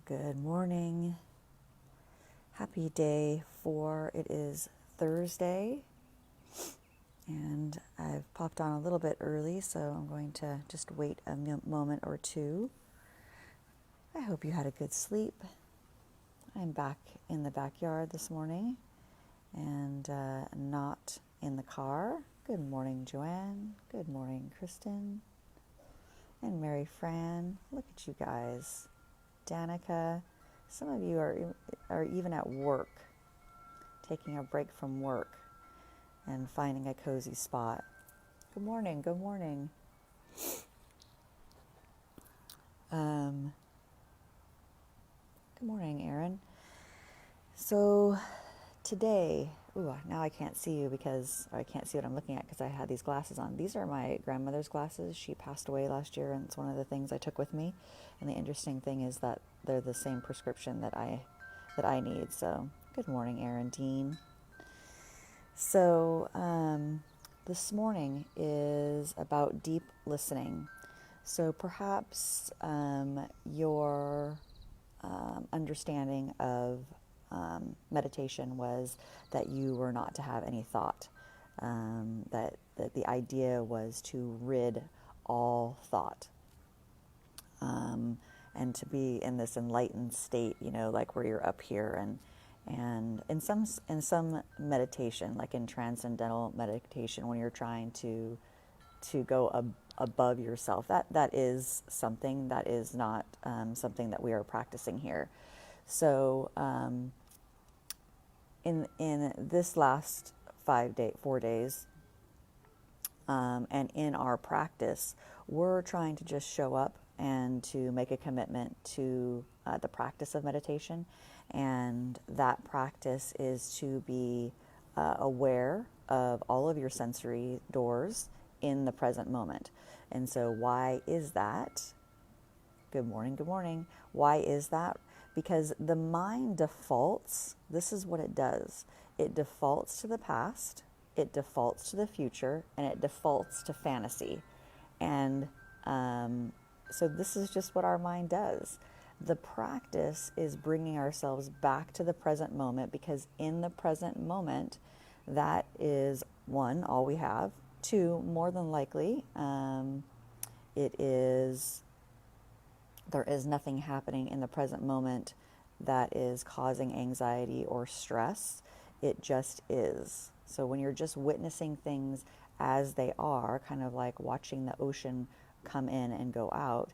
Good morning. Happy day 4. It is Thursday, and I've popped on a little bit early, so I'm going to just wait a moment or two. I hope you had a good sleep. I'm back in the backyard this morning and not in the car. Good morning, Joanne. Good morning, Kristen. And Mary Fran. Look at you guys. Danica. Some of you are even at work, taking a break from work and finding a cozy spot. Good morning, good morning. Good morning, Erin. So today, now I can't see you I can't see what I'm looking at because I had these glasses on. These are my grandmother's glasses. She passed away last year, and it's one of the things I took with me. And the interesting thing is that they're the same prescription that I need. So good morning, Erin Dean. So this morning is about deep listening. So perhaps your understanding of meditation was that you were not to have any thought, that the idea was to rid all thought, and to be in this enlightened state, like where you're up here, and in some meditation, like in transcendental meditation, when you're trying to go above yourself, that is something that is not something that we are practicing here. So in this last 4 days, and in our practice, we're trying to just show up and to make a commitment to the practice of meditation. And that practice is to be aware of all of your sensory doors in the present moment. And so why is that? Good morning, good morning. Why is that? Because the mind defaults, this is what it does. It defaults to the past, it defaults to the future, and it defaults to fantasy. And so this is just what our mind does. The practice is bringing ourselves back to the present moment, because in the present moment, that is, one, all we have. Two, more than likely, there is nothing happening in the present moment that is causing anxiety or stress. It just is. So when you're just witnessing things as they are, kind of like watching the ocean come in and go out,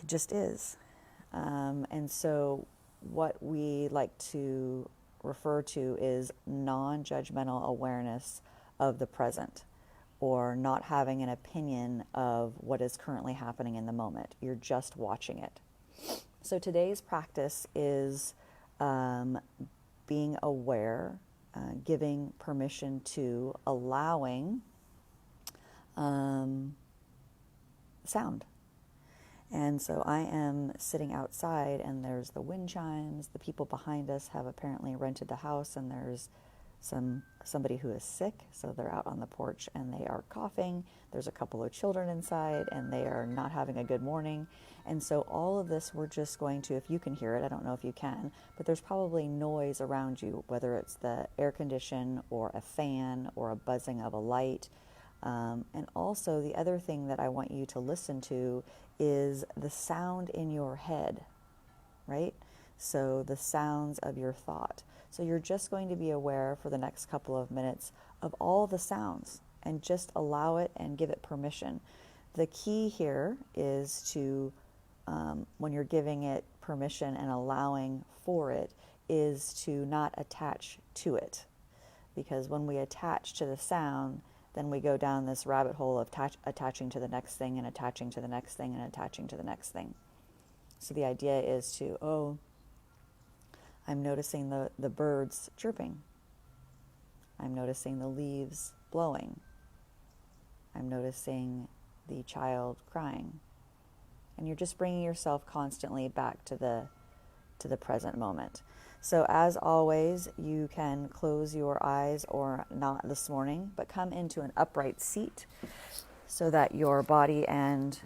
it just is. And so what we like to refer to is non-judgmental awareness of the present, or not having an opinion of what is currently happening in the moment. You're just watching it. So today's practice is being aware, giving permission to, allowing sound. And so I am sitting outside, and there's the wind chimes. The people behind us have apparently rented the house, and there's somebody who is sick, so they're out on the porch and they are coughing. There's a couple of children inside, and they are not having a good morning. And so all of this, we're just going to, if you can hear it, I don't know if you can, but there's probably noise around you, whether it's the air condition or a fan or a buzzing of a light. And also the other thing that I want you to listen to is the sound in your head, right? So the sounds of your thought. So you're just going to be aware for the next couple of minutes of all the sounds, and just allow it and give it permission. The key here is to, when you're giving it permission and allowing for it, is to not attach to it. Because when we attach to the sound, then we go down this rabbit hole of attaching to the next thing, and attaching to the next thing, and attaching to the next thing. So the idea is to, I'm noticing the birds chirping. I'm noticing the leaves blowing. I'm noticing the child crying. And you're just bringing yourself constantly back to the present moment. So as always, you can close your eyes or not this morning, but come into an upright seat so that your body and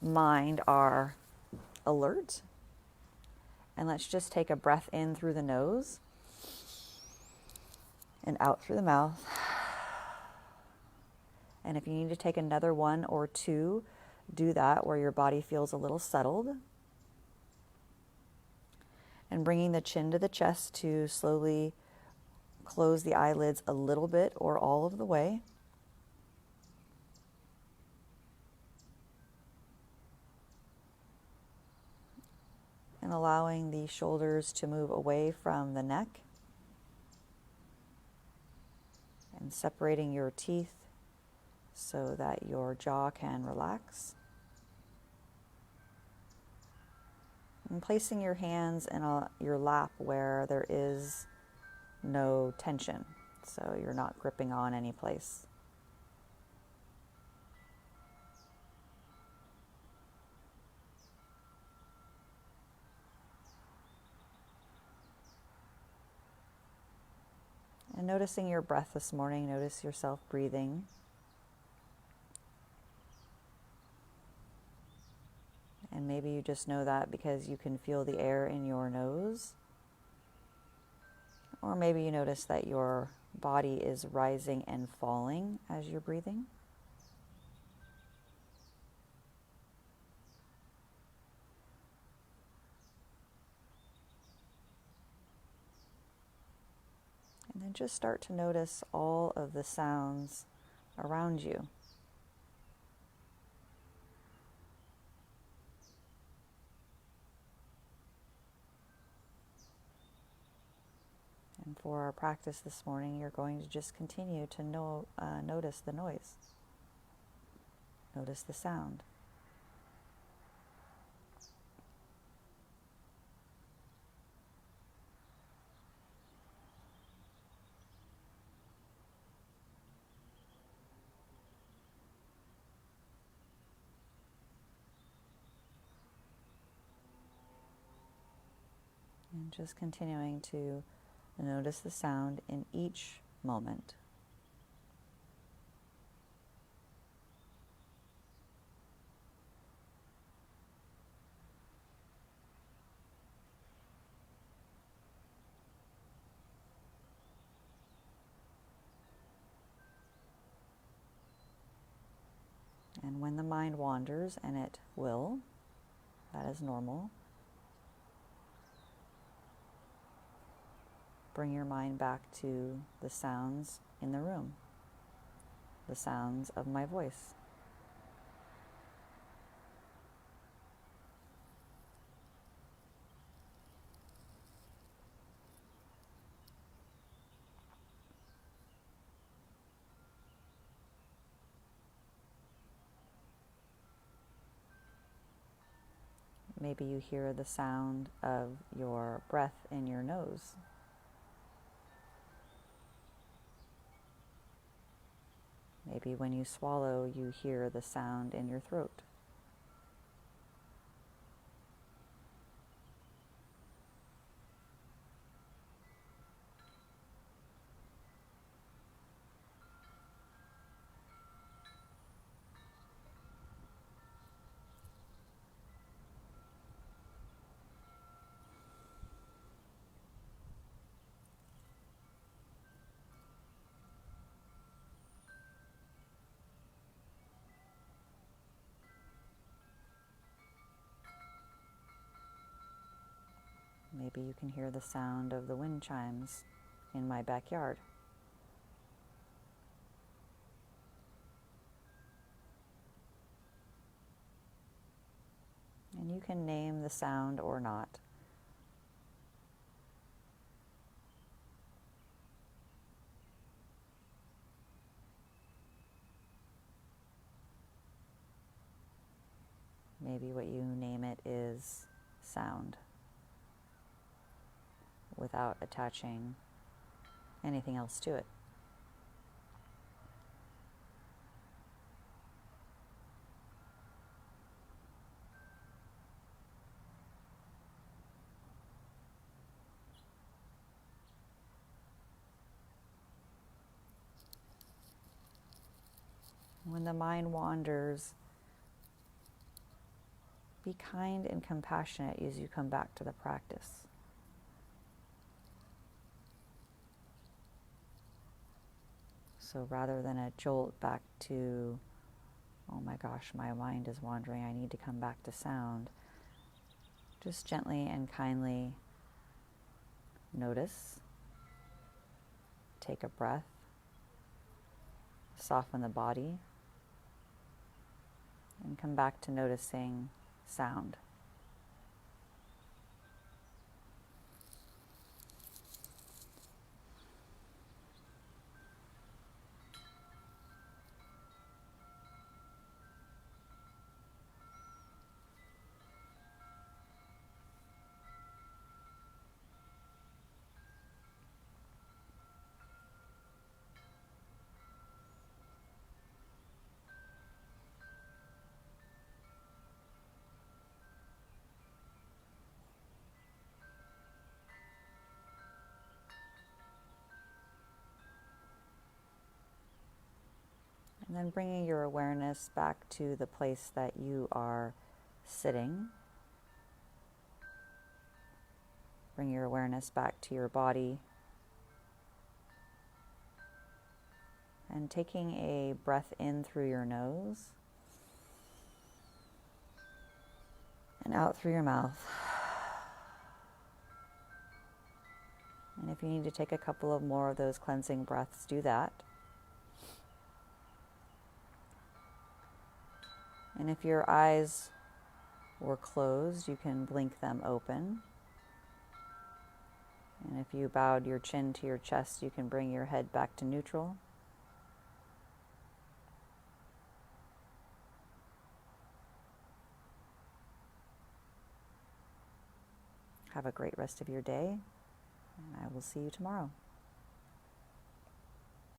mind are alert. And let's just take a breath in through the nose and out through the mouth. And if you need to take another one or two, do that where your body feels a little settled. And bringing the chin to the chest to slowly close the eyelids a little bit or all of the way. And allowing the shoulders to move away from the neck. And separating your teeth so that your jaw can relax. And placing your hands in your lap where there is no tension, so you're not gripping on any place. And noticing your breath this morning, notice yourself breathing. And maybe you just know that because you can feel the air in your nose. Or maybe you notice that your body is rising and falling as you're breathing. And then just start to notice all of the sounds around you. And for our practice this morning, you're going to just continue to notice the noise. Notice the sound. And just continuing to notice the sound in each moment. And when the mind wanders, and it will, that is normal, bring your mind back to the sounds in the room, the sounds of my voice. Maybe you hear the sound of your breath in your nose. Maybe when you swallow, you hear the sound in your throat. Maybe you can hear the sound of the wind chimes in my backyard. And you can name the sound or not. Maybe what you name it is sound, without attaching anything else to it. When the mind wanders, be kind and compassionate as you come back to the practice. So rather than a jolt back to, oh my gosh, my mind is wandering, I need to come back to sound, just gently and kindly notice, take a breath, soften the body, and come back to noticing sound. And then bringing your awareness back to the place that you are sitting. Bring your awareness back to your body. And taking a breath in through your nose and out through your mouth. And if you need to take a couple of more of those cleansing breaths, do that. And if your eyes were closed, you can blink them open. And if you bowed your chin to your chest, you can bring your head back to neutral. Have a great rest of your day, and I will see you tomorrow.